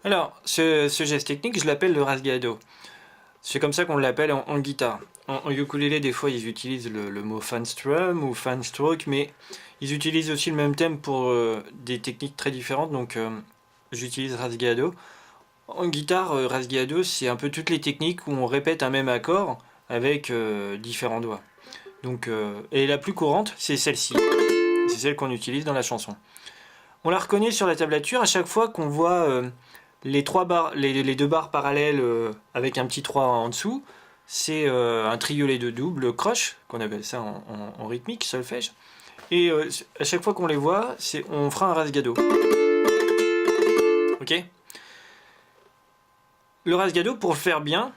Alors, ce geste technique, je l'appelle le rasgado. C'est comme ça qu'on l'appelle en guitare. En ukulélé, des fois, ils utilisent le mot fan strum ou fan stroke, mais ils utilisent aussi le même thème pour des techniques très différentes, donc j'utilise rasgado. En guitare, rasgado, c'est un peu toutes les techniques où on répète un même accord avec différents doigts. Donc, et la plus courante, c'est celle-ci. C'est celle qu'on utilise dans la chanson. On la reconnaît sur la tablature à chaque fois qu'on voit les deux barres parallèles avec un petit 3 en dessous. C'est un triolet de double croche, qu'on appelle ça en rythmique, solfège. Et à chaque fois qu'on les voit, on fera un rasgado. Ok ? Le rasgado, pour le faire bien,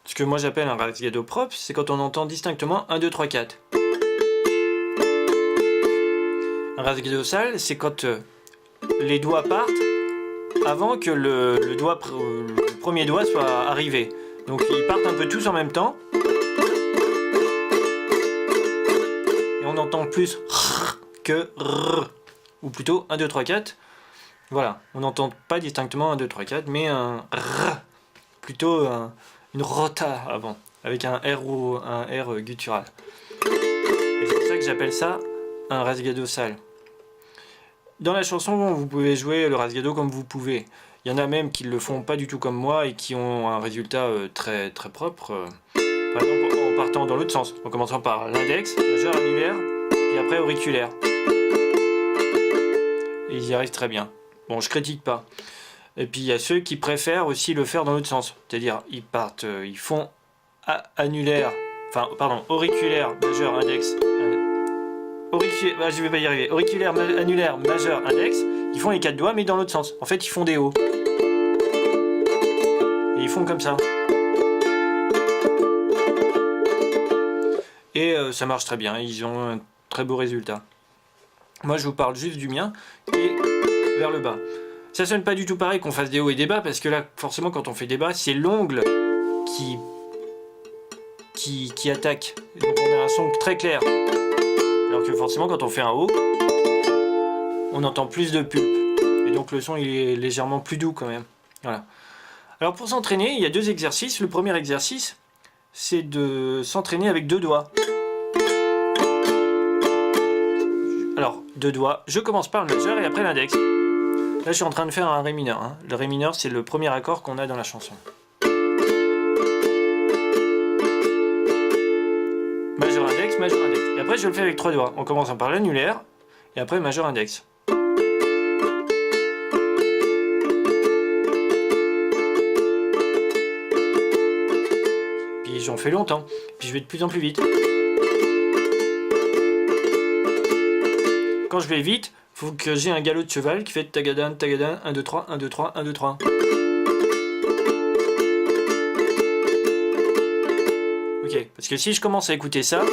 ce que moi j'appelle un rasgado propre, c'est quand on entend distinctement 1, 2, 3, 4. Un rasgado sale, c'est quand les doigts partent avant que le premier doigt soit arrivé. Donc ils partent un peu tous en même temps. Et on entend plus que r, ou plutôt 1, 2, 3, 4. Voilà, on n'entend pas distinctement 1, 2, 3, 4, mais un r, plutôt une rota avant, avec un R ou un R guttural. Et c'est pour ça que j'appelle ça un rasgado sale. Dans la chanson, vous pouvez jouer le rasgado comme vous pouvez. Il y en a même qui le font pas du tout comme moi et qui ont un résultat très très propre. Par exemple, en partant dans l'autre sens, en commençant par l'index, majeur, annulaire, et après auriculaire. Et ils y arrivent très bien. Bon, je critique pas. Et puis il y a ceux qui préfèrent aussi le faire dans l'autre sens. C'est-à-dire, ils font annulaire, auriculaire, majeur, index. Je vais pas y arriver. Auriculaire, annulaire, majeur, index. Ils font les 4 doigts, mais dans l'autre sens. En fait, ils font des hauts. Et ils font comme ça. Et ça marche très bien. Ils ont un très beau résultat. Moi, je vous parle juste du mien. Et vers le bas. Ça sonne pas du tout pareil qu'on fasse des hauts et des bas, parce que là, forcément, quand on fait des bas, c'est l'ongle qui attaque. Donc on a un son très clair. Alors que forcément, quand on fait un haut, on entend plus de pulpe. Et donc le son, il est légèrement plus doux quand même. Voilà. Alors pour s'entraîner, il y a 2 exercices. Le premier exercice, c'est de s'entraîner avec 2 doigts. Alors, 2 doigts. Je commence par le majeur et après l'index. Là, je suis en train de faire un ré mineur. Hein. Le ré mineur, c'est le premier accord qu'on a dans la chanson. Majeur, index, majeur, index. Et après, je le fais avec 3 doigts. En commençant par l'annulaire et après majeur, index. Puis j'en fais longtemps. Puis je vais de plus en plus vite. Quand je vais vite, il faut que j'ai un galop de cheval qui fait tagadan, tagadan, 1, 2, 3, 1, 2, 3, 1, 2, 3. Ok, parce que si je commence à écouter ça,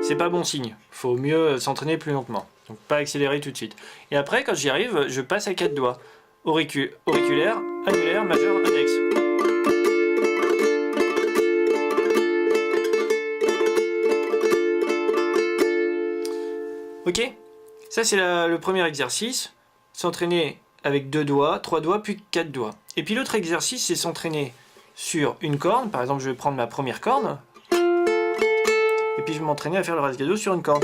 c'est pas bon signe. Faut mieux s'entraîner plus lentement. Donc pas accélérer tout de suite. Et après, quand j'y arrive, je passe à 4 doigts. Auriculaire, annulaire, majeur, index. Ok, ça c'est le premier exercice, s'entraîner avec 2 doigts, 3 doigts, puis 4 doigts. Et puis l'autre exercice, c'est s'entraîner sur une corne, par exemple je vais prendre ma première corne, et puis je vais m'entraîner à faire le rasgado sur une corne.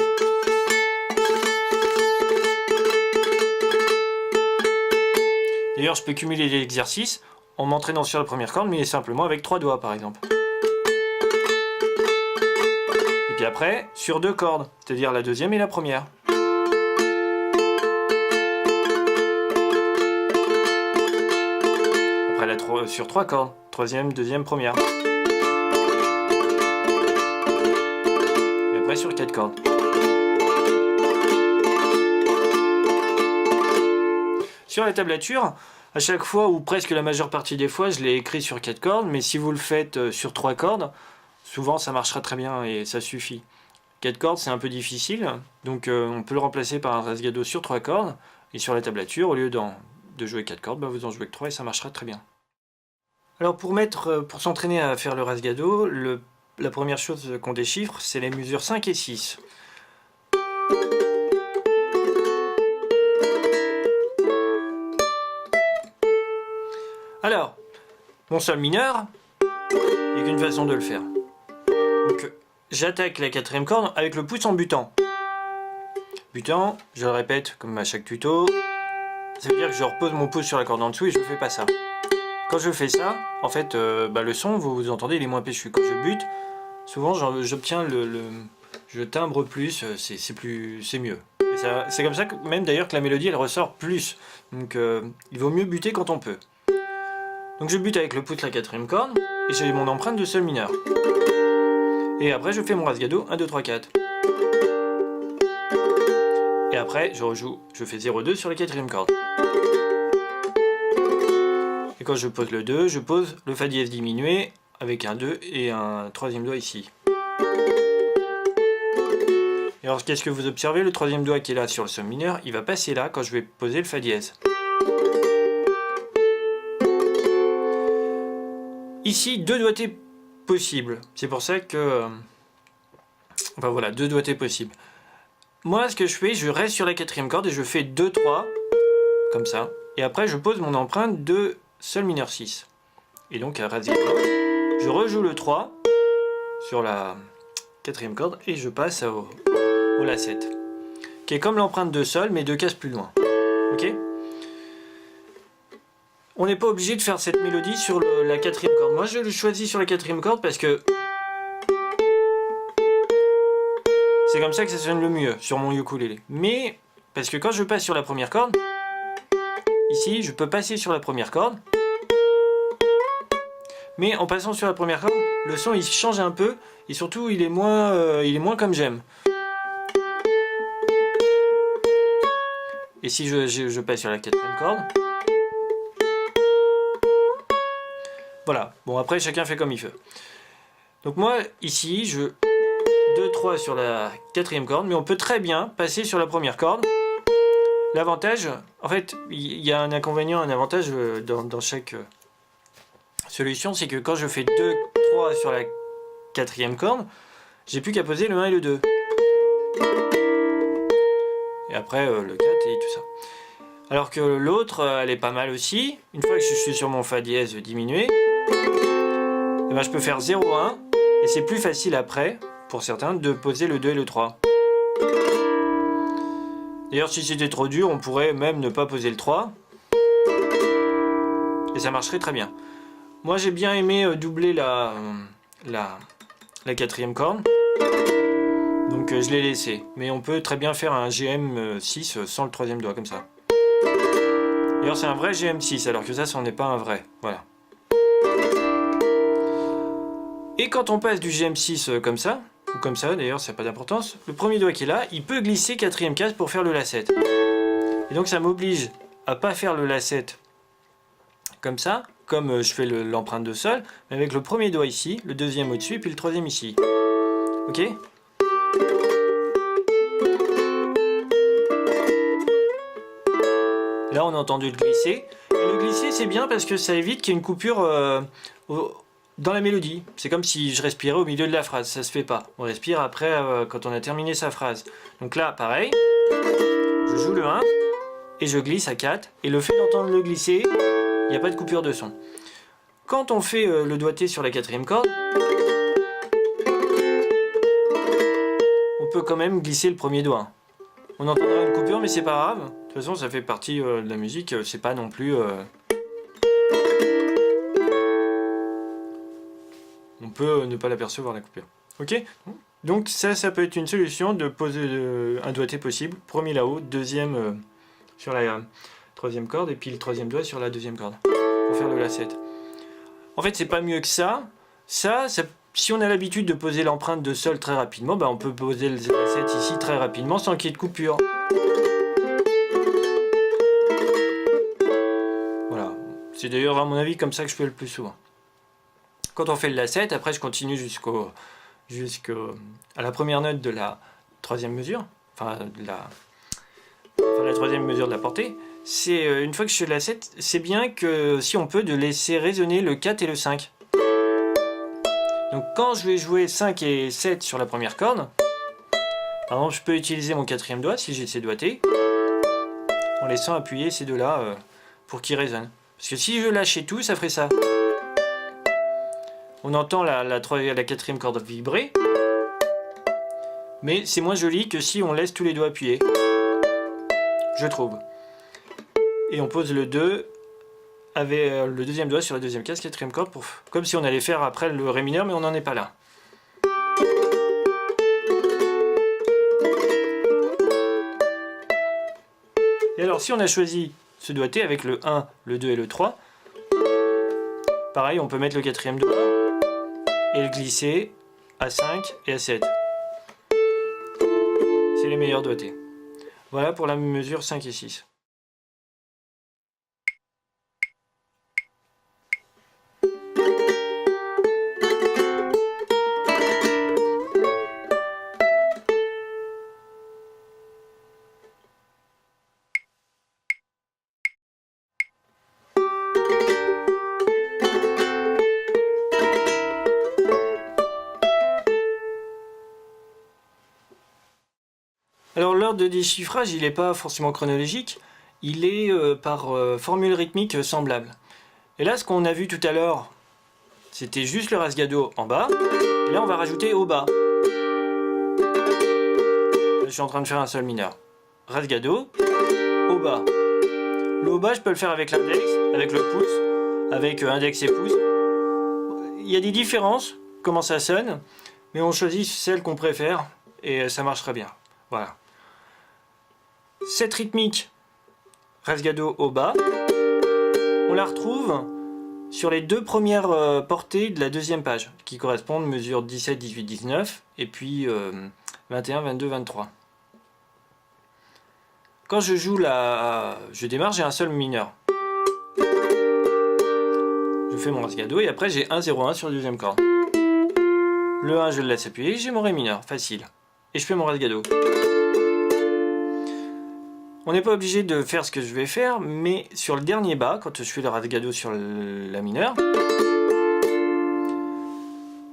D'ailleurs je peux cumuler les exercices en m'entraînant sur la première corne, mais simplement avec 3 doigts par exemple. Puis après, sur 2 cordes, c'est-à-dire la deuxième et la première. Après sur 3 cordes, troisième, deuxième, première. Et après sur 4 cordes. Sur la tablature, à chaque fois, ou presque la majeure partie des fois, je l'ai écrit sur 4 cordes, mais si vous le faites sur 3 cordes, souvent ça marchera très bien et ça suffit. 4 cordes c'est un peu difficile, donc on peut le remplacer par un rasgado sur 3 cordes, et sur la tablature, au lieu de jouer 4 cordes, vous en jouez que 3 et ça marchera très bien. Alors pour s'entraîner à faire le rasgado, la première chose qu'on déchiffre, c'est les mesures 5 et 6. Alors, mon sol mineur, il n'y a qu'une façon de le faire. Donc, j'attaque la quatrième corde avec le pouce en butant. Butant, je le répète comme à chaque tuto, ça veut dire que je repose mon pouce sur la corde en dessous et je ne fais pas ça. Quand je fais ça, en fait, le son, vous entendez, il est moins péchu. Quand je bute, souvent j'obtiens je timbre plus, c'est mieux. C'est comme ça que même d'ailleurs que la mélodie elle ressort plus. Donc il vaut mieux buter quand on peut. Donc je bute avec le pouce la quatrième corde et j'ai mon empreinte de sol mineur. Et après je fais mon rasgado 1, 2, 3, 4. Et après je fais 0,2 sur la quatrième corde. Et quand je pose le 2, je pose le Fa dièse diminué avec un 2 et un troisième doigt ici. Et alors qu'est-ce que vous observez? Le troisième doigt qui est là sur le sol mineur, il va passer là quand je vais poser le Fa dièse. Ici, deux doigtés possibles. C'est pour ça que... Enfin voilà, deux doigtés possibles. Moi, ce que je fais, je reste sur la quatrième corde et je fais 2, 3, comme ça. Et après, je pose mon empreinte de sol mineur 6. Et donc, à rasgado, je rejoue le 3 sur la quatrième corde et je passe au La7. Qui est comme l'empreinte de sol, mais 2 cases plus loin. Ok? On n'est pas obligé de faire cette mélodie sur la quatrième corde. Moi, je le choisis sur la quatrième corde parce que c'est comme ça que ça sonne le mieux sur mon ukulélé. Mais, parce que quand je passe sur la première corde, ici, je peux passer sur la première corde. Mais en passant sur la première corde, le son il change un peu et surtout il est moins comme j'aime. Et si je passe sur la quatrième corde, voilà. Bon après chacun fait comme il veut. Donc moi ici je 2, 3 sur la quatrième corde, mais on peut très bien passer sur la première corde. L'avantage, en fait, il y a un inconvénient, un avantage dans chaque solution, c'est que quand je fais 2, 3 sur la quatrième corde, j'ai plus qu'à poser le 1 et le 2. Et après le 4 et tout ça. Alors que l'autre, elle est pas mal aussi. Une fois que je suis sur mon Fa dièse diminué, eh ben, je peux faire 0, 1. Et c'est plus facile après, pour certains, de poser le 2 et le 3. D'ailleurs, si c'était trop dur, on pourrait même ne pas poser le 3. Et ça marcherait très bien. Moi, j'ai bien aimé doubler la quatrième corde. Donc, je l'ai laissé. Mais on peut très bien faire un GM6 sans le troisième doigt, comme ça. D'ailleurs, c'est un vrai GM6, alors que ça, c'en est pas un vrai. Voilà. Et quand on passe du GM6 comme ça, ou comme ça, d'ailleurs, ça n'a pas d'importance, le premier doigt qui est là, il peut glisser quatrième case pour faire le La7. Et donc, ça m'oblige à pas faire le La7 comme ça, comme je fais l'empreinte de sol, mais avec le premier doigt ici, le deuxième au-dessus, et puis le troisième ici. Ok ? Là, on a entendu le glisser. Et le glisser, c'est bien parce que ça évite qu'il y ait une coupure dans la mélodie. C'est comme si je respirais au milieu de la phrase. Ça se fait pas. On respire après quand on a terminé sa phrase. Donc là, pareil. Je joue le 1 et je glisse à 4. Et le fait d'entendre le glisser, il n'y a pas de coupure de son. Quand on fait le doigté sur la quatrième corde, on peut quand même glisser le premier doigt. On entendra une coupure, mais c'est pas grave. De toute façon, ça fait partie de la musique. C'est pas non plus... On peut ne pas l'apercevoir, la coupure. Ok ? Donc ça peut être une solution de poser un doigté possible. Premier là-haut, deuxième sur la troisième corde, et puis le troisième doigt sur la deuxième corde. Pour faire le La7. En fait, c'est pas mieux que ça. Si on a l'habitude de poser l'empreinte de sol très rapidement, bah on peut poser le La7 ici très rapidement sans qu'il y ait de coupure. Voilà. C'est d'ailleurs à mon avis comme ça que je fais le plus souvent. Quand on fait le La7, après je continue jusqu'à la première note de la troisième mesure, enfin la troisième mesure de la portée. C'est une fois que je fais le La7, c'est bien que si on peut de laisser résonner le 4 et le 5. Donc quand je vais jouer 5 et 7 sur la première corde, par exemple je peux utiliser mon quatrième doigt si j'ai ces doigtés, en laissant appuyer ces deux-là pour qu'ils résonnent. Parce que si je lâchais tout, ça ferait ça. On entend la quatrième corde vibrer. Mais c'est moins joli que si on laisse tous les doigts appuyés. Je trouve. Et on pose le 2 avec le deuxième doigt sur la deuxième case, quatrième corde, comme si on allait faire après le Ré mineur, mais on n'en est pas là. Et alors si on a choisi ce doigté avec le 1, le 2 et le 3, pareil, on peut mettre le quatrième doigt et le glisser à 5 et à 7. C'est les meilleurs doigtés. Voilà pour la mesure 5 et 6. Alors l'ordre de déchiffrage, il n'est pas forcément chronologique, il est par formule rythmique semblable. Et là, ce qu'on a vu tout à l'heure, c'était juste le rasgado en bas, et là on va rajouter au bas. Là, je suis en train de faire un sol mineur. Rasgado, au bas. Le haut bas, je peux le faire avec l'index, avec le pouce, avec index et pouce. Il y a des différences, comment ça sonne, mais on choisit celle qu'on préfère, et ça marche très bien. Voilà. Cette rythmique rasgado au bas, on la retrouve sur les deux premières portées de la deuxième page, qui correspondent mesure 17, 18, 19, et puis 21, 22, 23. Quand je joue je démarre, j'ai un sol mineur. Je fais mon rasgado et après j'ai 1, 0, 1 sur la deuxième corde. Le 1, je le laisse appuyer, j'ai mon ré mineur, facile. Et je fais mon rasgado. On n'est pas obligé de faire ce que je vais faire, mais sur le dernier bas, quand je fais le rasgado sur la mineure,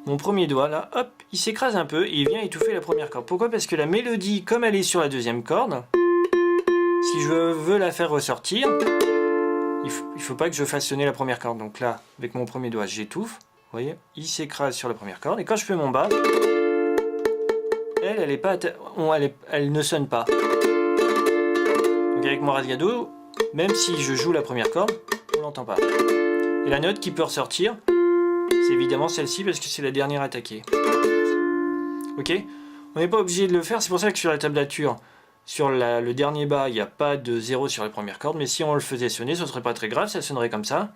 mon premier doigt là, hop, il s'écrase un peu et il vient étouffer la première corde. Pourquoi? Parce que la mélodie, comme elle est sur la deuxième corde, si je veux la faire ressortir, il faut pas que je fasse sonner la première corde. Donc là, avec mon premier doigt, j'étouffe. Vous voyez, il s'écrase sur la première corde. Et quand je fais mon bas, elle ne sonne pas. Donc avec mon rasgado, même si je joue la première corde, on l'entend pas. Et la note qui peut ressortir, c'est évidemment celle-ci parce que c'est la dernière attaquée. Ok? On n'est pas obligé de le faire, c'est pour ça que sur la tablature, sur le dernier bas, il n'y a pas de 0 sur la première corde, mais si on le faisait sonner, ce serait pas très grave, ça sonnerait comme ça.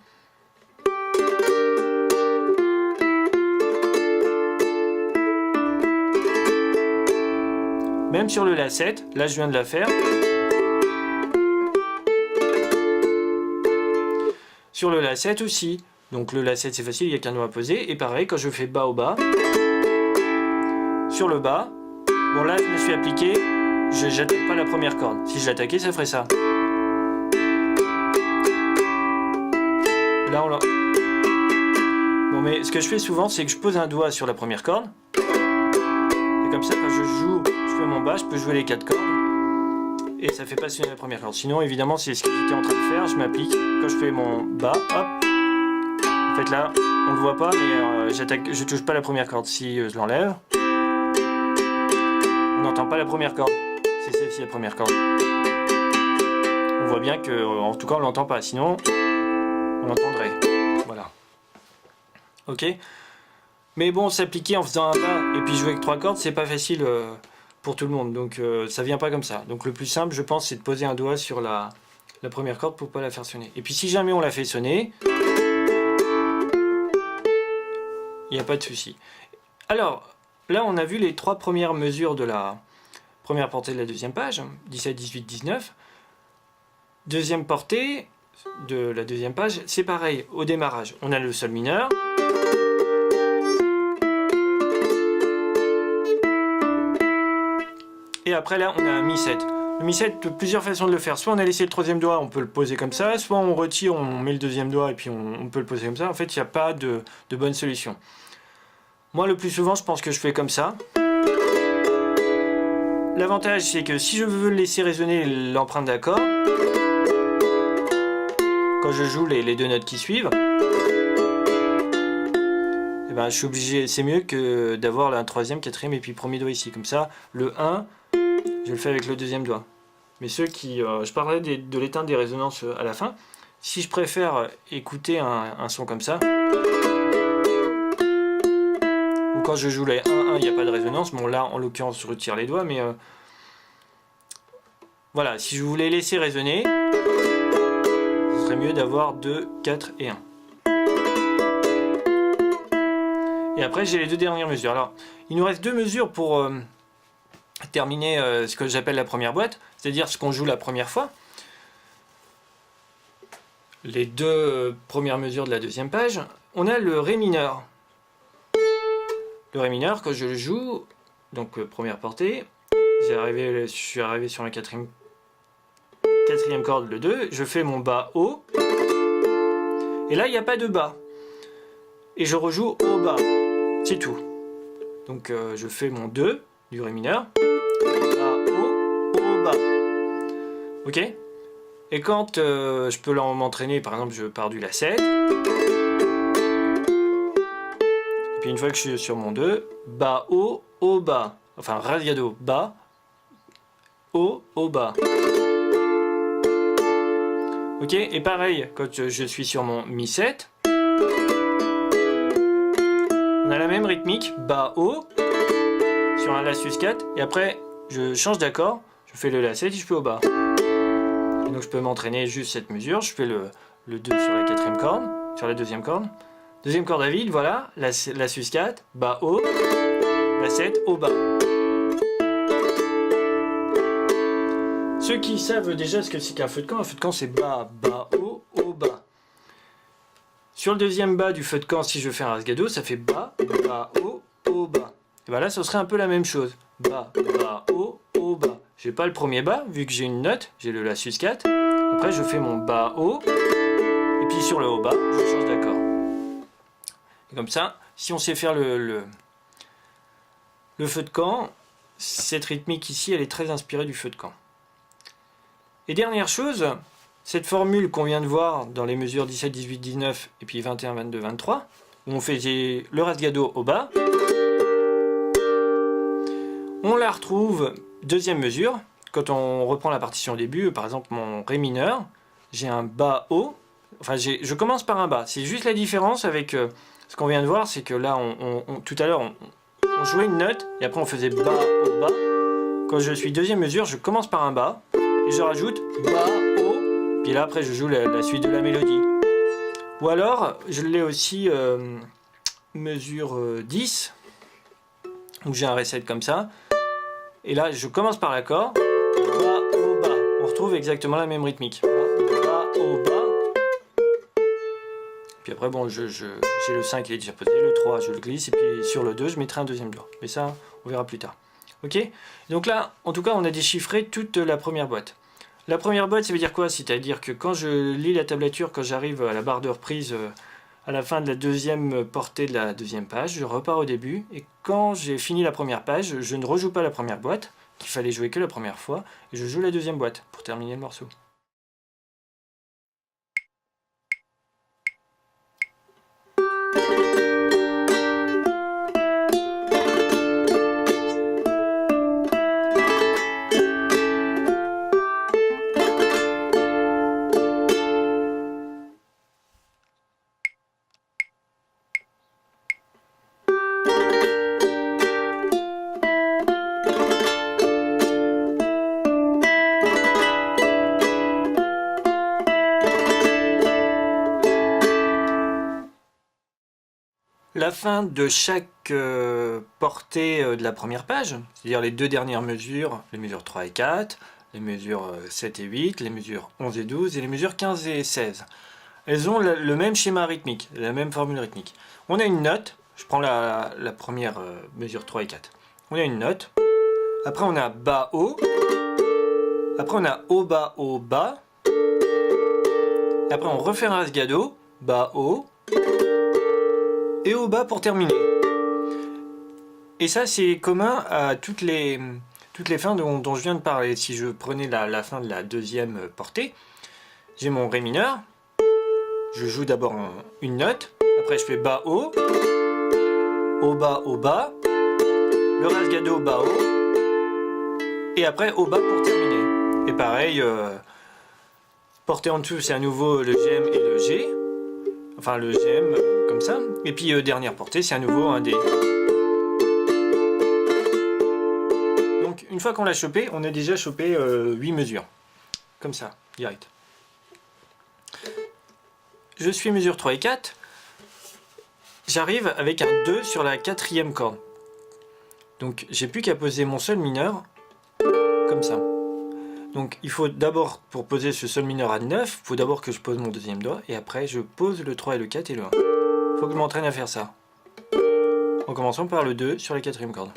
Même sur le La7, là je viens de la faire. Sur le La7 aussi. Donc le La7 c'est facile, il n'y a qu'un doigt à poser. Et pareil, quand je fais bas au bas, sur le bas, bon là je me suis appliqué, je n'attaque pas la première corde. Si je l'attaquais, ça ferait ça. Là on l'a. Bon mais ce que je fais souvent, c'est que je pose un doigt sur la première corde. Et comme ça, quand je joue, je fais mon bas, je peux jouer les 4 cordes. Et ça fait pas sonner la première corde. Sinon, évidemment, c'est ce que j'étais en train de faire. Je m'applique. Quand je fais mon bas, hop. En fait, là, on le voit pas, mais je touche pas la première corde. Si je l'enlève, on n'entend pas la première corde. C'est celle-ci la première corde. On voit bien que, en tout cas, on l'entend pas. Sinon, on l'entendrait. Voilà. Ok. Mais bon, s'appliquer en faisant un bas et puis jouer avec 3 cordes, c'est pas facile pour tout le monde. Donc ça vient pas comme ça. Donc le plus simple, je pense, c'est de poser un doigt sur la première corde pour pas la faire sonner. Et puis si jamais on la fait sonner, il n'y a pas de souci. Alors, là on a vu les 3 premières mesures de la première portée de la deuxième page, 17, 18, 19. Deuxième portée de la deuxième page, c'est pareil. Au démarrage, on a le sol mineur. Et après là on a un mi-7. Le mi-7, plusieurs façons de le faire. Soit on a laissé le troisième doigt, on peut le poser comme ça. Soit on retire, on met le deuxième doigt et puis on peut le poser comme ça. En fait, il n'y a pas de bonne solution. Moi, le plus souvent, je pense que je fais comme ça. L'avantage, c'est que si je veux laisser résonner l'empreinte d'accord, quand quand je joue les deux notes qui suivent, et ben, je suis obligé, c'est mieux que d'avoir un troisième, quatrième et puis premier doigt ici. Comme ça, le 1, je le fais avec le deuxième doigt. Mais ceux qui... je parlerai de l'éteinte des résonances à la fin. Si je préfère écouter un son comme ça, ou quand je joue les 1-1, il n'y a pas de résonance. Bon là, en l'occurrence, je retire les doigts, mais... voilà, si je voulais laisser résonner, ce serait mieux d'avoir 2, 4 et 1. Et après, j'ai les deux dernières mesures. Alors, il nous reste deux mesures pour terminer ce que j'appelle la première boîte, c'est-à-dire ce qu'on joue la première fois. Les deux premières mesures de la deuxième page. On a le Ré mineur. Le Ré mineur, quand je le joue, donc première portée, je suis arrivé sur la quatrième corde, le 2, je fais mon bas haut, et là il n'y a pas de bas. Et je rejoue au bas. C'est tout. Donc je fais mon 2 du Ré mineur, bas, haut, bas. Ok? Et quand je peux m'entraîner, par exemple je pars du La 7, et puis une fois que je suis sur mon 2, bas, haut, bas. Enfin rasgado, bas, haut, bas. Ok? Et pareil, quand je suis sur mon Mi 7, on a la même rythmique, bas, haut, sur un La sus4, et après je change d'accord, je fais le La 7 et je peux au bas. Et donc je peux m'entraîner juste cette mesure, je fais le 2 sur la quatrième corde, sur la deuxième corde. Deuxième corde à vide, voilà, La sus4, bas, haut, La 7, au bas. Ceux qui savent déjà ce que c'est qu'un feu de camp, un feu de camp c'est bas, bas, haut, bas. Sur le deuxième bas du feu de camp, si je fais un rasgado, ça fait bas, bas, haut, bas. Et bien là, ce serait un peu la même chose. Bas, bas, haut, bas. J'ai pas le premier bas, vu que j'ai une note, j'ai le La sus4. Après, je fais mon bas, haut, et puis sur le haut, bas, je change d'accord. Et comme ça, si on sait faire le feu de camp, cette rythmique ici, elle est très inspirée du feu de camp. Et dernière chose, cette formule qu'on vient de voir dans les mesures 17, 18, 19 et puis 21, 22, 23, où on faisait le rasgado au bas, on la retrouve deuxième mesure, quand on reprend la partition au début, par exemple mon Ré mineur, j'ai un bas haut, enfin je commence par un bas, c'est juste la différence avec ce qu'on vient de voir, c'est que là tout à l'heure on jouait une note et après on faisait bas au bas. Quand je suis deuxième mesure, je commence par un bas et je rajoute bas haut, puis là après je joue la suite de la mélodie. Ou alors je l'ai aussi mesure 10, où j'ai un Ré7 comme ça, et là je commence par l'accord, bas au bas, on retrouve exactement la même rythmique, bas au bas. Puis après, bon, j'ai le 5 qui est déjà posé, le 3 je le glisse, et puis sur le 2 je mettrai un deuxième doigt. Mais ça, on verra plus tard. Ok? Donc là, en tout cas, on a déchiffré toute la première boîte. La première boîte, ça veut dire quoi? C'est-à-dire que quand je lis la tablature, quand j'arrive à la barre de reprise, à la fin de la deuxième portée de la deuxième page, je repars au début, et quand j'ai fini la première page, je ne rejoue pas la première boîte, qu'il fallait jouer que la première fois, et je joue la deuxième boîte pour terminer le morceau. La fin de chaque portée de la première page, c'est-à-dire les deux dernières mesures, les mesures 3 et 4, les mesures 7 et 8, les mesures 11 et 12 et les mesures 15 et 16. Elles ont le même schéma rythmique, la même formule rythmique. On a une note, je prends la première mesure 3 et 4. On a une note, après on a bas haut, après on a haut bas, et après on refait un rasgado, bas haut, et au bas pour terminer. Et ça c'est commun à toutes les fins dont je viens de parler. Si je prenais la fin de la deuxième portée, j'ai mon Ré mineur, je joue d'abord une note, après je fais bas haut, haut bas, le rasgado bas haut, et après haut bas pour terminer. Et pareil, porté en dessous c'est à nouveau le GM et le G, enfin le GM comme ça, et puis dernière portée c'est à nouveau un D. Donc une fois qu'on l'a chopé, on a déjà chopé 8 mesures, comme ça, direct. Je suis mesure 3 et 4, j'arrive avec un 2 sur la 4e corde. Donc j'ai plus qu'à poser mon sol mineur, comme ça. Donc il faut d'abord, pour poser ce sol mineur à 9, il faut d'abord que je pose mon deuxième doigt, et après je pose le 3 et le 4 et le 1. Il faut que je m'entraîne à faire ça. En commençant par le 2 sur la 4e corde.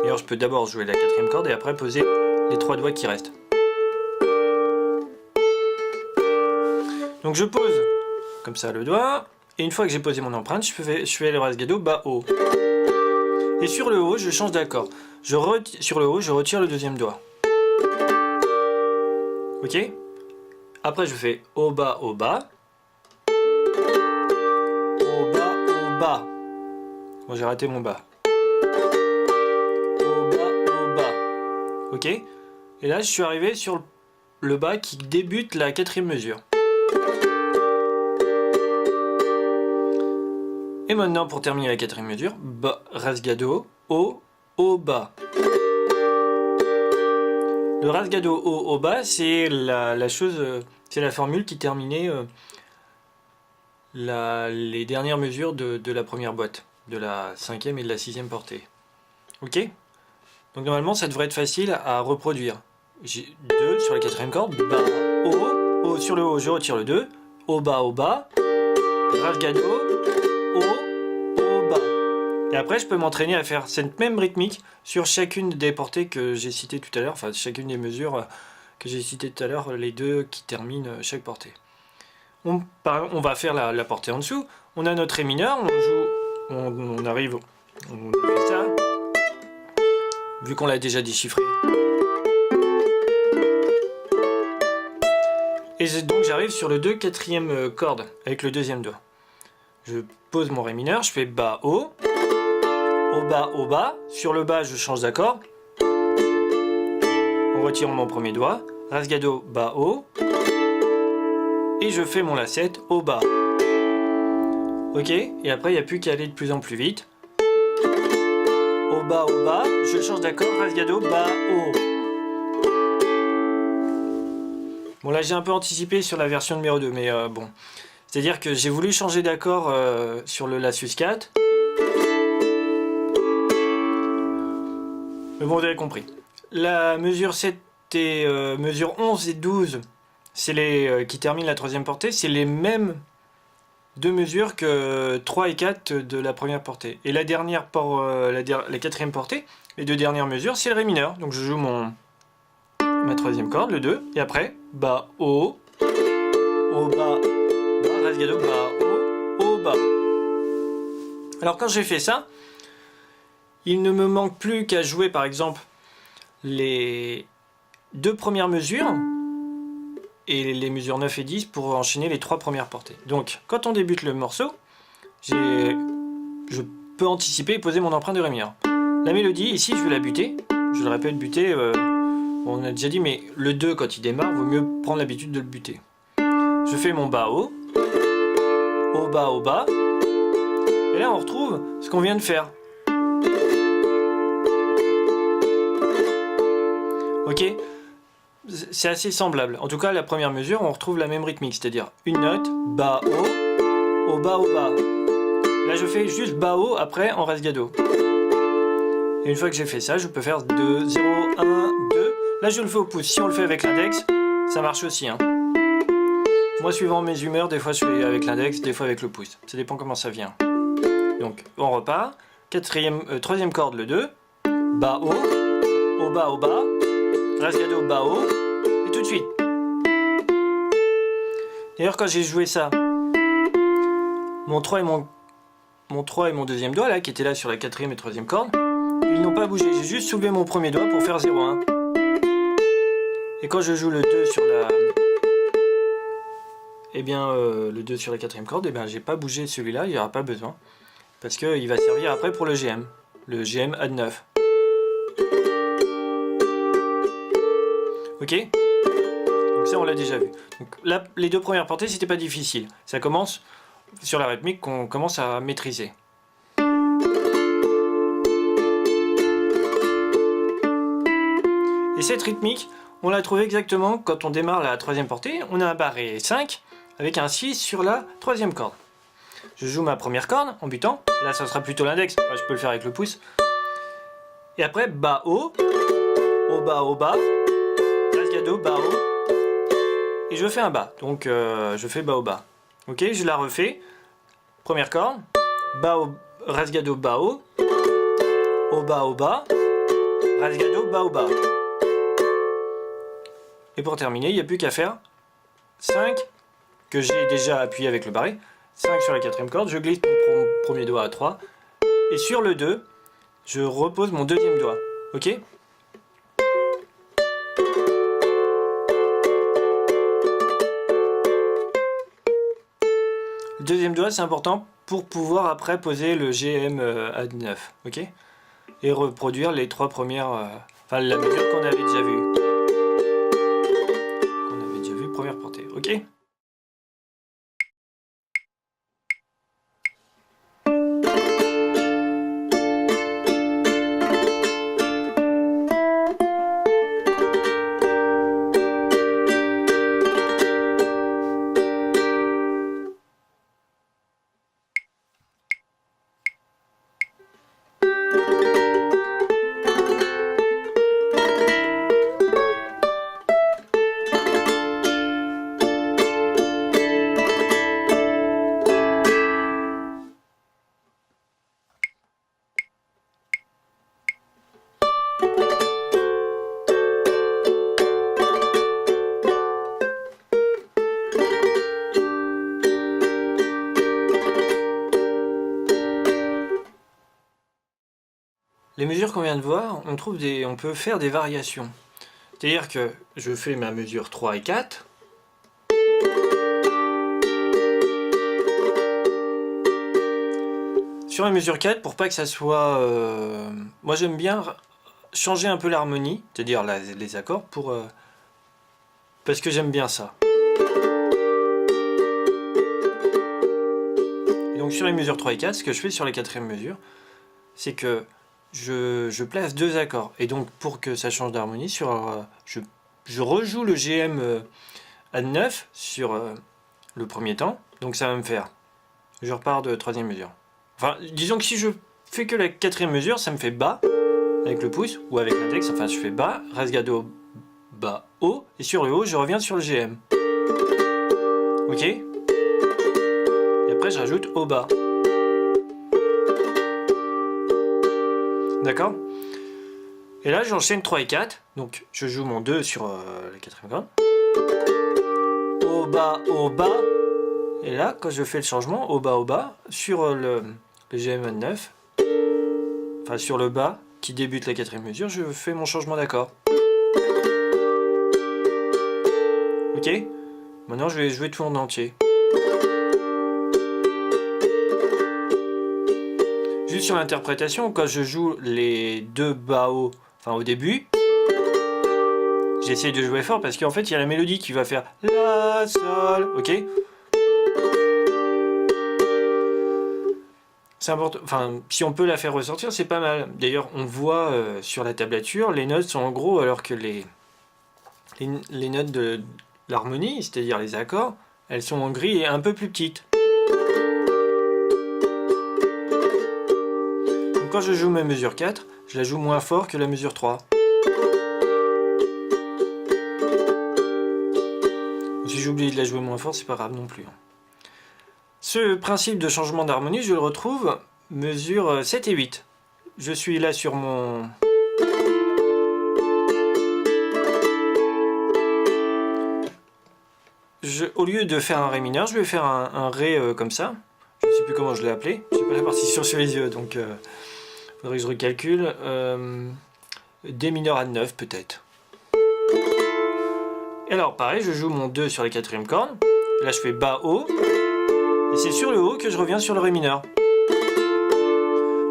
Et alors je peux d'abord jouer la 4e corde et après poser les 3 doigts qui restent. Donc je pose comme ça le doigt, et une fois que j'ai posé mon empreinte, je fais le rasgado bas haut. Et sur le haut, je change d'accord. Sur le haut, je retire le deuxième doigt. Ok? Après, je fais haut bas, haut bas. Haut bas, haut bas. Bon, j'ai raté mon bas. Haut bas, haut bas. Ok? Et là, je suis arrivé sur le bas qui débute la 4e mesure. Et maintenant, pour terminer la 4e mesure, bas, rasgado, haut, haut, bas. Le rasgado haut, haut, bas, c'est c'est la formule qui terminait les dernières mesures de la première boîte, de la 5e et de la 6e portée. Ok? Donc normalement, ça devrait être facile à reproduire. J'ai 2 sur la 4e corde, bas, haut, sur le haut, je retire le 2, haut, bas, rasgado, haut, bas. Et après, je peux m'entraîner à faire cette même rythmique sur chacune des portées que j'ai citées tout à l'heure, enfin chacune des mesures que j'ai citées tout à l'heure, les deux qui terminent chaque portée. On va faire la portée en dessous. On a notre ré mineur, on joue, on arrive, on fait ça. Vu qu'on l'a déjà déchiffré. Et donc j'arrive sur le 2 4e corde avec le deuxième doigt. Je pose mon ré mineur, je fais bas haut, haut bas. Sur le bas, je change d'accord. En retirant mon premier doigt, rasgado bas haut, et je fais mon lacette haut bas. Ok, et après il n'y a plus qu'à aller de plus en plus vite. Haut bas, je change d'accord, rasgado bas haut. Bon là j'ai un peu anticipé sur la version numéro 2, mais bon. C'est-à-dire que j'ai voulu changer d'accord sur le La sus 4. Mais bon, vous avez compris. La mesure 7 et mesure 11 et 12, c'est les qui terminent la 3e portée, c'est les mêmes deux mesures que 3 et 4 de la première portée. Et la dernière la 4e portée, les deux dernières mesures, c'est le ré mineur. Donc je joue ma 3e corde, le 2, et après, bas, haut, bas, rasgado, bas, haut, bas. Alors quand j'ai fait ça, il ne me manque plus qu'à jouer par exemple les deux premières mesures et les mesures 9 et 10 pour enchaîner les 3 premières portées. Donc quand on débute le morceau, je peux anticiper et poser mon empreinte de ré mineur. La mélodie, ici je vais la buter. Je le répète, buter, on a déjà dit, mais le 2 quand il démarre, vaut mieux prendre l'habitude de le buter. Je fais mon bas haut, bas, et là on retrouve ce qu'on vient de faire. Ok, c'est assez semblable. En tout cas, la première mesure, on retrouve la même rythmique, c'est-à-dire une note, bas haut, bas. Là, je fais juste bas haut après en rasgado. Et une fois que j'ai fait ça, je peux faire 2, 0, 1, 2. Là, je le fais au pouce. Si on le fait avec l'index, ça marche aussi. Hein. Moi, suivant mes humeurs, des fois je fais avec l'index, des fois avec le pouce. Ça dépend comment ça vient. Donc, on repart. 3e corde, le 2. Bas haut, bas. Rasgado bas haut, et tout de suite. D'ailleurs quand j'ai joué ça, mon 3 et mon deuxième doigt là, qui étaient là sur la 4e et 3e corde, ils n'ont pas bougé, j'ai juste soulevé mon premier doigt pour faire 0,1. Et quand je joue le 2 sur et bien le 2 sur la quatrième corde, et bien j'ai pas bougé celui-là, il n'y aura pas besoin. Parce qu'il va servir après pour le GM Add 9. Ok? Donc ça on l'a déjà vu. Donc là, les deux premières portées c'était pas difficile. Ça commence sur la rythmique qu'on commence à maîtriser. Et cette rythmique, on l'a trouvée exactement quand on démarre la troisième portée. On a un barré 5 avec un 6 sur la troisième corde. Je joue ma première corde en butant. Là, ça sera plutôt l'index. Enfin, je peux le faire avec le pouce. Et après, bas, haut. Haut, bas, haut, bas. Rasgado, bas, haut. Et je fais un bas. Donc, je fais bas, haut, bas. Ok, je la refais. Première corde. Bas, haut, rasgado, bas, haut. Haut, bas, haut, bas. Rasgado, bas, haut, bas. Et pour terminer, il n'y a plus qu'à faire 5 que j'ai déjà appuyé avec le barré. 5 sur la quatrième corde, je glisse mon premier doigt à 3. Et sur le 2, je repose mon deuxième doigt. Ok? Le deuxième doigt, c'est important pour pouvoir après poser le GM Add 9. Ok? Et reproduire les trois premières... enfin, la mesure qu'on avait déjà vue. Première portée. Ok? Les mesures qu'on vient de voir, on peut faire des variations. C'est-à-dire que je fais ma mesure 3 et 4. Sur la mesure 4, pour pas que ça soit... moi j'aime bien changer un peu l'harmonie, c'est-à-dire les accords, parce que j'aime bien ça. Et donc sur les mesures 3 et 4, ce que je fais sur la quatrième mesure, c'est que je place deux accords. Et donc pour que ça change d'harmonie, je rejoue le GM Add 9 sur le premier temps. Donc ça va me faire... Je repars de troisième mesure. Enfin, disons que si je fais que la quatrième mesure, ça me fait bas avec le pouce ou avec l'index. Enfin, je fais bas, rasgado, bas, haut. Et sur le haut, je reviens sur le GM. Ok? Et après, je rajoute haut, bas. D'accord? Et là, j'enchaîne 3 et 4. Donc, je joue mon 2 sur la quatrième corde. Haut, bas, haut, bas. Et là, quand je fais le changement, haut, bas, sur le GM 9, enfin sur le bas, qui débute la quatrième mesure, je fais mon changement d'accord. Ok? Maintenant, je vais jouer tout en entier. Juste sur l'interprétation, quand je joue les deux bas haut, enfin au début, j'essaie de jouer fort parce qu'en fait, il y a la mélodie qui va faire la, sol, ok? C'est important, enfin, si on peut la faire ressortir, c'est pas mal. D'ailleurs, on voit sur la tablature, les notes sont en gros, alors que les notes de l'harmonie, c'est-à-dire les accords, elles sont en gris et un peu plus petites. Donc quand je joue ma mesure 4, je la joue moins fort que la mesure 3. Si j'oublie de la jouer moins fort, c'est pas grave non plus. Ce principe de changement d'harmonie, je le retrouve mesure 7 et 8. Je suis là sur mon... au lieu de faire un Ré mineur, je vais faire un Ré comme ça. Je ne sais plus comment je l'ai appelé. Je n'ai pas la partition sur les yeux, donc faudrait que je recalcule. D mineur Add 9 peut-être. Et alors pareil, je joue mon 2 sur la quatrième corde. Là je fais bas haut. Et c'est sur le haut que je reviens sur le ré mineur.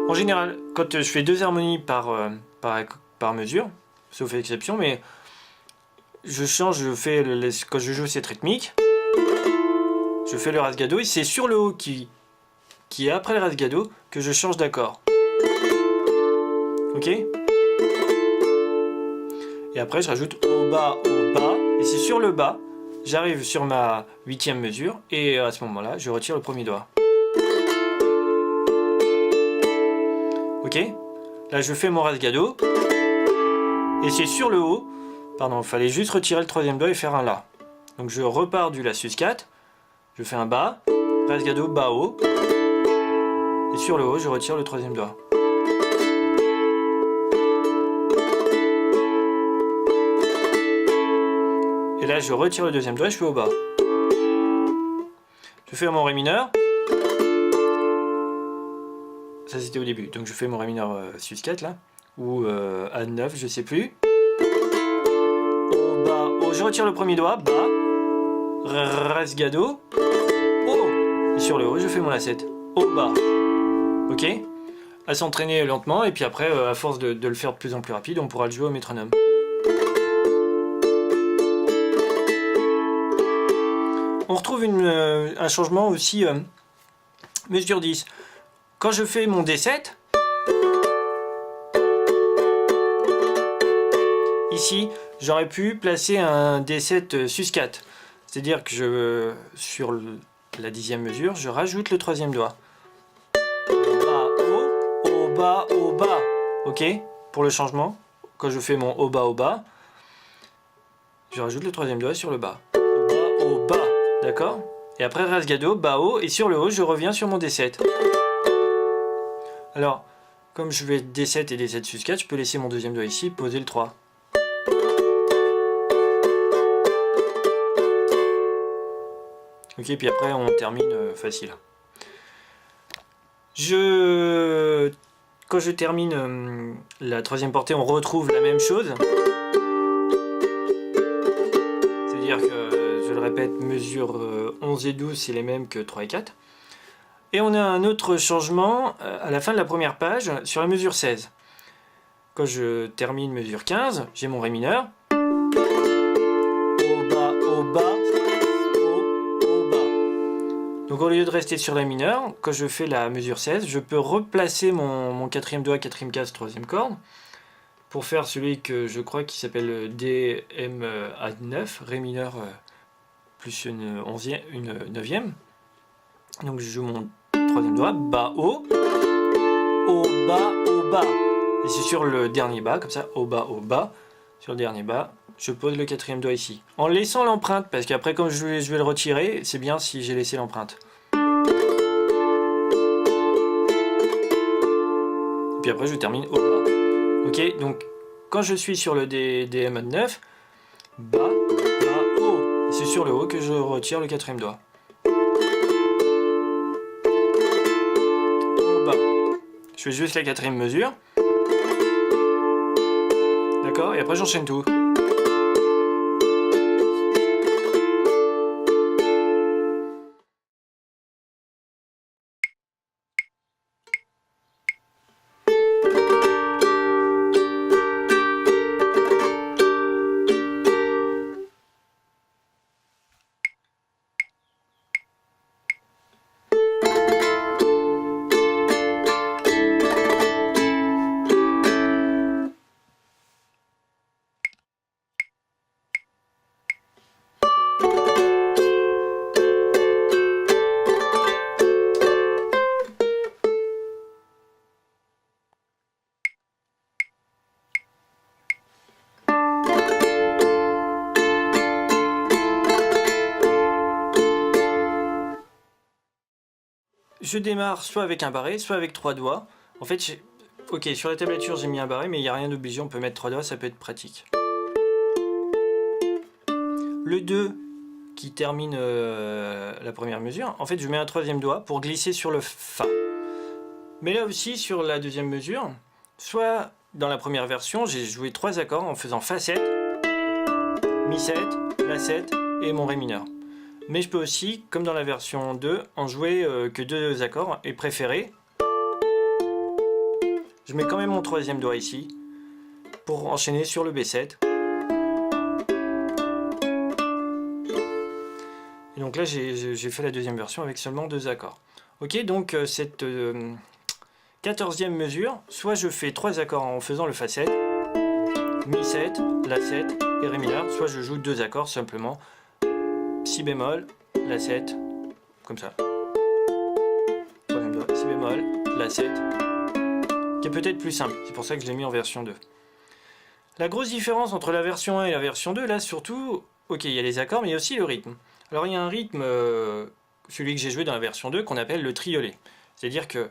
En général, quand je fais 2 harmonies par mesure, sauf exception, mais je change, quand je joue cette rythmique, je fais le rasgado et c'est sur le haut qui est après le rasgado que je change d'accord. Ok? Et après je rajoute au bas, et c'est sur le bas, j'arrive sur ma 8e mesure et à ce moment-là, je retire le premier doigt. Ok? Là je fais mon rasgado et c'est sur le haut, pardon, il fallait juste retirer le 3e doigt et faire un La. Donc je repars du La sus4, je fais un bas, rasgado, bas haut, et sur le haut je retire le 3e doigt. Et là je retire le 2e doigt et je fais au bas. Je fais mon ré mineur. Ça c'était au début, donc je fais mon ré mineur sus4 là, ou A9, je sais plus. Au bas, haut, je retire le premier doigt, bas, rasgado, haut, et sur le haut je fais mon La7, au bas. Ok? À s'entraîner lentement, et puis après, à force de le faire de plus en plus rapide, on pourra le jouer au métronome. On retrouve un changement aussi, mesure 10. Quand je fais mon D7, ici, j'aurais pu placer un D7 sus4. C'est-à-dire que sur la 10e mesure, je rajoute le 3e doigt. Bas, haut, au bas, au bas. Ok? Pour le changement, quand je fais mon au bas, je rajoute le 3e doigt sur le bas. Au bas. D'accord? Et après rasgado, bas haut, et sur le haut, je reviens sur mon D7. Alors, comme je vais D7 et D7 sus4, je peux laisser mon 2e doigt ici, poser le 3. Ok, puis après on termine facile. Quand je termine la 3e portée, on retrouve la même chose. C'est-à-dire que, je le répète, mesure 11 et 12, c'est les mêmes que 3 et 4. Et on a un autre changement à la fin de la première page, sur la mesure 16. Quand je termine mesure 15, j'ai mon ré mineur. Au bas, au bas, au bas. Donc au lieu de rester sur la mineure, quand je fais la mesure 16, je peux replacer mon 4e doigt, 4e case, 3e corde, pour faire celui que je crois qui s'appelle DM-A9, ré mineur plus une 9e. Donc je joue mon 3e doigt, bas haut, au bas, au bas. Et c'est sur le dernier bas, comme ça, au bas, sur le dernier bas, je pose le 4e doigt ici. En laissant l'empreinte, parce qu'après quand je vais le retirer, c'est bien si j'ai laissé l'empreinte. Et puis après je termine au bas. Ok, donc quand je suis sur le DM9, bas, haut. Et c'est sur le haut que je retire le 4e doigt. Je fais juste la 4e mesure. D'accord? Et après j'enchaîne tout. Je démarre soit avec un barré, soit avec 3 doigts. En fait, ok, sur la tablature j'ai mis un barré, mais il n'y a rien d'obligé, on peut mettre 3 doigts, ça peut être pratique. Le 2 qui termine la première mesure, en fait je mets un 3e doigt pour glisser sur le Fa. Mais là aussi sur la 2e mesure, soit dans la première version j'ai joué 3 accords en faisant Fa7, Mi7, La7 et mon Ré mineur. Mais je peux aussi, comme dans la version 2, en jouer que 2 accords et préférer. Je mets quand même mon troisième doigt ici pour enchaîner sur le B7. Et donc là j'ai fait la deuxième version avec seulement 2 accords. Ok, donc cette 14e mesure, soit je fais 3 accords en faisant le Fa7, Mi7, La7 et Ré mineur, soit je joue 2 accords simplement, Si bémol, La7, comme ça. Troisième doigt, Si bémol, La7, qui est peut-être plus simple, c'est pour ça que je l'ai mis en version 2. La grosse différence entre la version 1 et la version 2, là surtout, ok, il y a les accords, mais il y a aussi le rythme. Alors il y a un rythme, celui que j'ai joué dans la version 2, qu'on appelle le triolet. C'est-à-dire que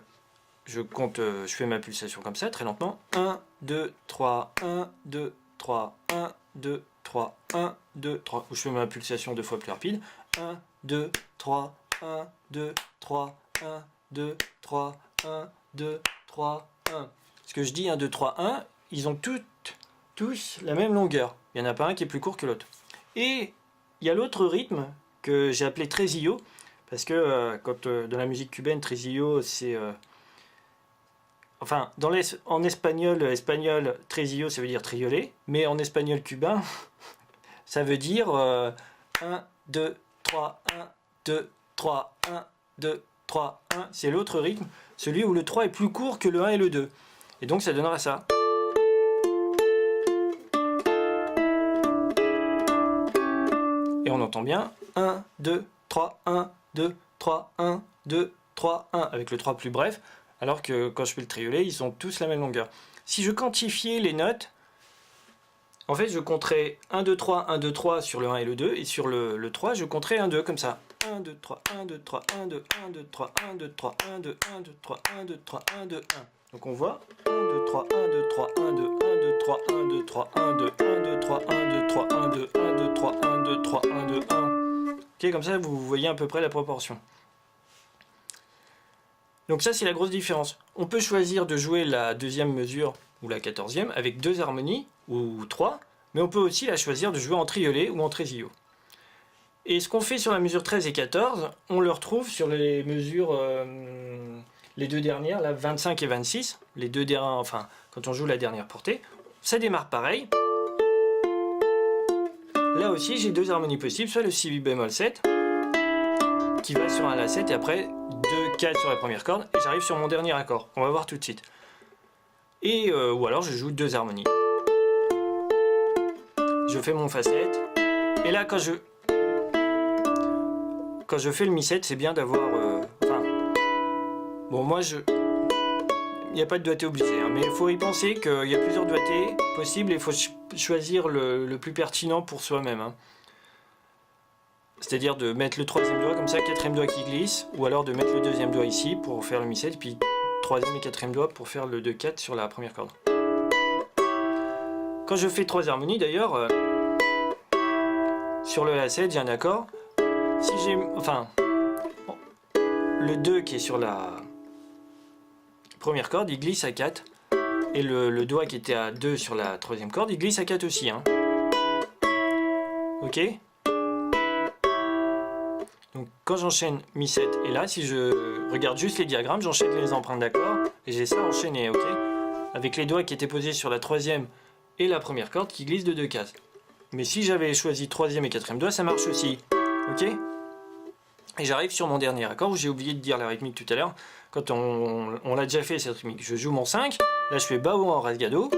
je compte, je fais ma pulsation comme ça, très lentement. 1, 2, 3, 1, 2, 3, 1, 2, 3, 1, 2, 3. Ou je fais ma pulsation 2 fois plus rapide. 1, 2, 3, 1, 2, 3, 1, 2, 3, 1, 2, 3, 1. Ce que je dis 1, 2, 3, 1, ils ont tous la même longueur. Il n'y en a pas un qui est plus court que l'autre. Et il y a l'autre rythme que j'ai appelé tresillo, parce que dans la musique cubaine, tresillo, c'est... enfin, en espagnol, tresillo, ça veut dire triolet, mais en espagnol cubain, ça veut dire 1, 2, 3, 1, 2, 3, 1, 2, 3, 1. C'est l'autre rythme, celui où le 3 est plus court que le 1 et le 2. Et donc ça donnera ça. Et on entend bien 1, 2, 3, 1, 2, 3, 1, 2, 3, 1, avec le 3 plus bref, alors que quand je fais le triolet, ils ont tous la même longueur. Si je quantifiais les notes, en fait je compterais 1, 2, 3, 1, 2, 3 sur le 1 et le 2, et sur le 3, je compterais 1, 2, comme ça. 1, 2, 3, 1, 2, 3, 1, 2, 1, 2, 3, 1, 2, 3, 1, 2, 1, 2, 3, 1, 2, 3, 1, 2, 1. Donc on voit 1, 2, 3, 1, 2, 3, 1, 2, 1, 2, 3, 1, 2, 3, 1, 2, 1, 2, 3, 1, 2, 3, 1, 2, 1, 2, 3, 1, 2, 3, 1, 2, 1. Ok, comme ça vous voyez à peu près la proportion. Donc ça c'est la grosse différence. On peut choisir de jouer la deuxième mesure ou la 14e avec 2 harmonies ou 3, mais on peut aussi la choisir de jouer en triolet ou en tresillo. Et ce qu'on fait sur la mesure 13 et 14, on le retrouve sur les mesures, les deux dernières, là 25 et 26, les deux dernières, enfin quand on joue la dernière portée, ça démarre pareil. Là aussi j'ai 2 harmonies possibles, soit le Si bémol 7, qui va sur un La7 et après 2 4 sur la première corde et j'arrive sur mon dernier accord. On va voir tout de suite. Et ou alors je joue 2 harmonies. Je fais mon Fa7 et là quand je fais le Mi7, c'est bien d'avoir bon moi il n'y a pas de doigté obligé, hein, mais il faut y penser qu'il y a plusieurs doigtés possibles et il faut choisir le plus pertinent pour soi-même. Hein. C'est-à-dire de mettre le troisième doigt comme ça, quatrième doigt qui glisse, ou alors de mettre le deuxième doigt ici pour faire le Mi7, puis troisième et quatrième doigt pour faire le 2-4 sur la première corde. Quand je fais 3 harmonies d'ailleurs, sur le La7 j'ai un accord. Si j'ai, enfin, le 2 qui est sur la première corde, il glisse à 4. Et le doigt qui était à 2 sur la troisième corde, il glisse à 4 aussi. Hein. Ok ? Donc quand j'enchaîne Mi7 et là, si je regarde juste les diagrammes, j'enchaîne les empreintes d'accords et j'ai ça enchaîné, ok ? Avec les doigts qui étaient posés sur la troisième et la première corde qui glissent de 2 cases. Mais si j'avais choisi troisième et quatrième doigt, ça marche aussi, ok ? Et j'arrive sur mon dernier accord où j'ai oublié de dire la rythmique tout à l'heure. Quand on l'a déjà fait cette rythmique, je joue mon 5, là je fais bas haut en rasgado,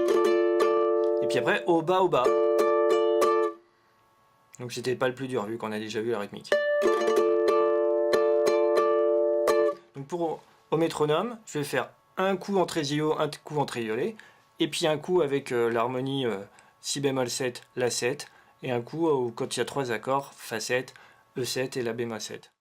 et puis après haut bas au bas. Donc c'était pas le plus dur vu qu'on a déjà vu la rythmique. Donc au métronome, je vais faire un coup en tresillo, un coup en triolet, et puis un coup avec l'harmonie Si bémol 7, La 7, et un coup quand il y a 3 accords, Fa 7, E 7 et La bémol 7.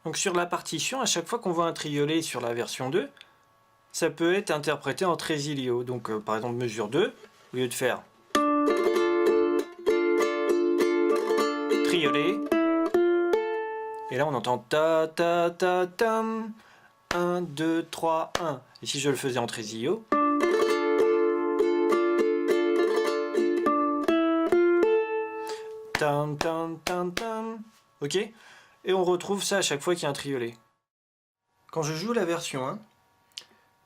Donc sur la partition, à chaque fois qu'on voit un triolet sur la version 2, ça peut être interprété en trésilio. Donc par exemple mesure 2, au lieu de faire triolet, et là on entend ta ta ta tam, 1, 2, 3, 1. Et si je le faisais en trésilio, tam tam tam tam, ok? Et on retrouve ça à chaque fois qu'il y a un triolet. Quand je joue la version 1,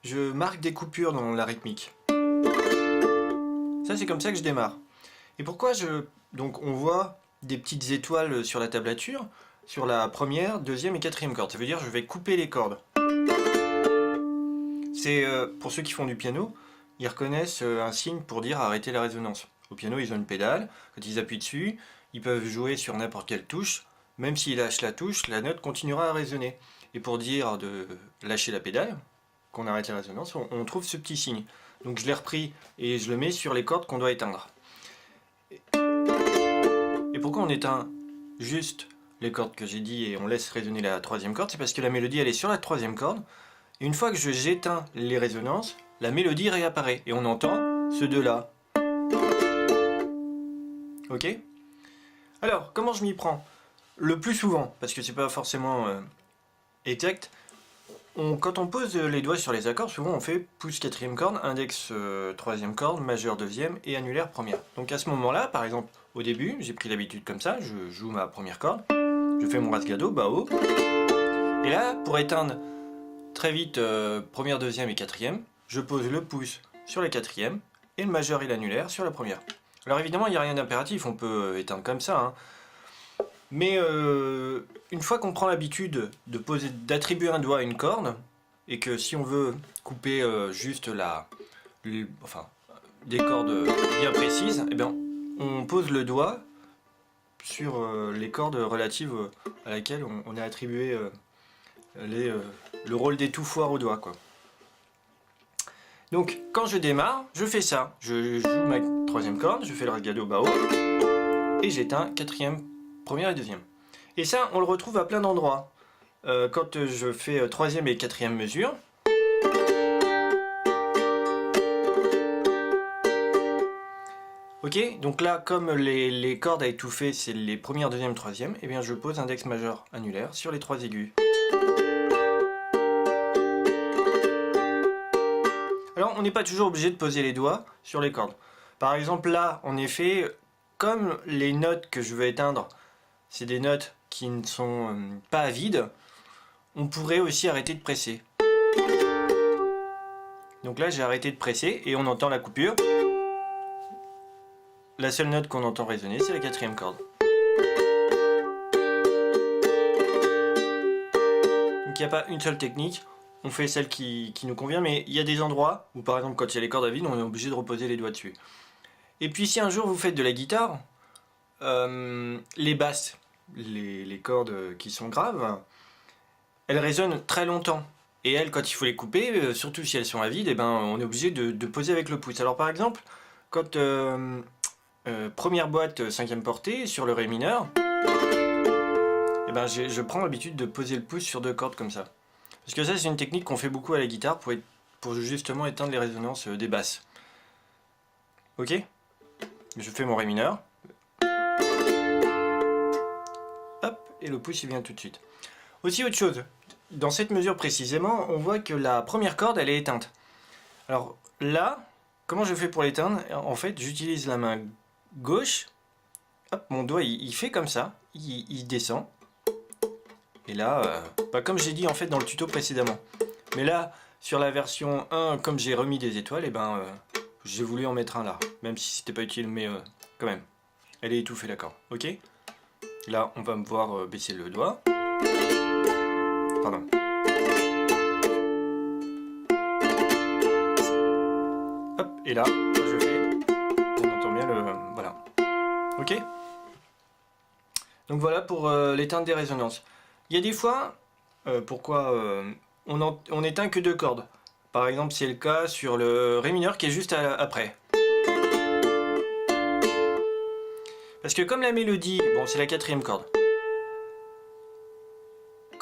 je marque des coupures dans la rythmique. Ça c'est comme ça que je démarre. Et pourquoi donc on voit des petites étoiles sur la tablature, sur la première, deuxième et quatrième corde. Ça veut dire que je vais couper les cordes. C'est pour ceux qui font du piano, ils reconnaissent un signe pour dire arrêter la résonance. Au piano, ils ont une pédale. Quand ils appuient dessus, ils peuvent jouer sur n'importe quelle touche. Même s'ils lâchent la touche, la note continuera à résonner. Et pour dire de lâcher la pédale, qu'on arrête la résonance, on trouve ce petit signe. Donc je l'ai repris et je le mets sur les cordes qu'on doit éteindre. Et pourquoi on éteint juste les cordes que j'ai dit et on laisse résonner la troisième corde? C'est parce que la mélodie elle est sur la troisième corde. Et une fois que j'éteins les résonances, la mélodie réapparaît. Et on entend ce deux-là. Ok? Alors, comment je m'y prends? Le plus souvent, parce que c'est pas forcément exact, quand on pose les doigts sur les accords, souvent on fait pouce quatrième corde, index troisième corde, majeur deuxième et annulaire première. Donc à ce moment-là, par exemple, au début, j'ai pris l'habitude comme ça, je joue ma première corde, je fais mon rasgado, bas haut, et là, pour éteindre très vite première, deuxième et quatrième, je pose le pouce sur la quatrième et le majeur et l'annulaire sur la première. Alors évidemment, il n'y a rien d'impératif, on peut éteindre comme ça, hein. Mais une fois qu'on prend l'habitude d'attribuer un doigt à une corde, et que si on veut couper juste des cordes bien précises, eh bien, on pose le doigt sur les cordes relatives à laquelle on a attribué le rôle d'étouffoir au doigt, quoi. Donc quand je démarre, je fais ça. Je joue ma troisième corde, je fais le rasgado bas haut, et j'éteins quatrième, première et deuxième. Et ça, on le retrouve à plein d'endroits. Quand je fais troisième et quatrième mesure, ok, donc là, comme les cordes à étouffer, c'est les première, deuxième, troisième, et bien je pose index majeur annulaire sur les trois aigus. Alors, on n'est pas toujours obligé de poser les doigts sur les cordes. Par exemple, là, en effet, comme les notes que je veux éteindre, c'est des notes qui ne sont pas à vide, on pourrait aussi arrêter de presser. Donc là, j'ai arrêté de presser et on entend la coupure. La seule note qu'on entend résonner, c'est la quatrième corde. Donc il n'y a pas une seule technique, on fait celle qui nous convient, mais il y a des endroits où par exemple quand il y a les cordes à vide, on est obligé de reposer les doigts dessus. Et puis si un jour vous faites de la guitare, les basses, les cordes qui sont graves, elles résonnent très longtemps. Et elles, quand il faut les couper, surtout si elles sont à vide, eh ben, on est obligé de poser avec le pouce. Alors par exemple, quand première boîte, cinquième portée, sur le ré mineur, eh ben, je prends l'habitude de poser le pouce sur deux cordes comme ça. Parce que ça, c'est une technique qu'on fait beaucoup à la guitare pour justement éteindre les résonances des basses. Ok? Je fais mon ré mineur. Hop, et le pouce il vient tout de suite. Aussi autre chose, dans cette mesure précisément, on voit que la première corde elle est éteinte. Alors là, comment je fais pour l'éteindre? En fait, j'utilise la main gauche. Hop, mon doigt il fait comme ça, il descend. Et là, comme j'ai dit en fait dans le tuto précédemment. Mais là, sur la version 1, comme j'ai remis des étoiles, et ben j'ai voulu en mettre un là. Même si c'était pas utile, mais quand même. Elle est étouffée la corde, ok? Là, on va me voir baisser le doigt. Pardon. Hop, et là, je fais. On entend bien le. Voilà. Ok? Donc voilà pour l'éteinte des résonances. Il y a des fois, pourquoi on éteint que deux cordes. Par exemple, c'est le cas sur le ré mineur qui est juste après. Parce que comme la mélodie, bon, c'est la quatrième corde.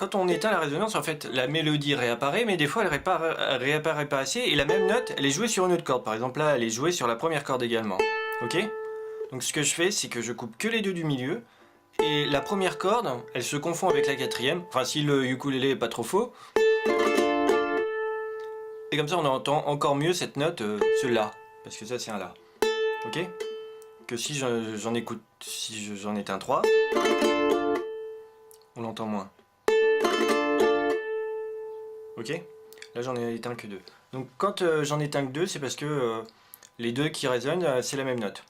quand on éteint la résonance, en fait, la mélodie réapparaît, mais des fois, elle réapparaît pas assez, et la même note, elle est jouée sur une autre corde. Par exemple, là, elle est jouée sur la première corde également. Ok? Donc ce que je fais, c'est que je coupe que les deux du milieu, et la première corde, elle se confond avec la quatrième, enfin si le ukulélé est pas trop faux. Et comme ça, on entend encore mieux cette note, ce La, parce que ça, c'est un La. Ok? Que si j'en écoute, si j'en éteins 3, on l'entend moins. Ok? Là j'en ai éteint que 2. Donc quand j'en éteins que 2, c'est parce que les deux qui résonnent, c'est la même note.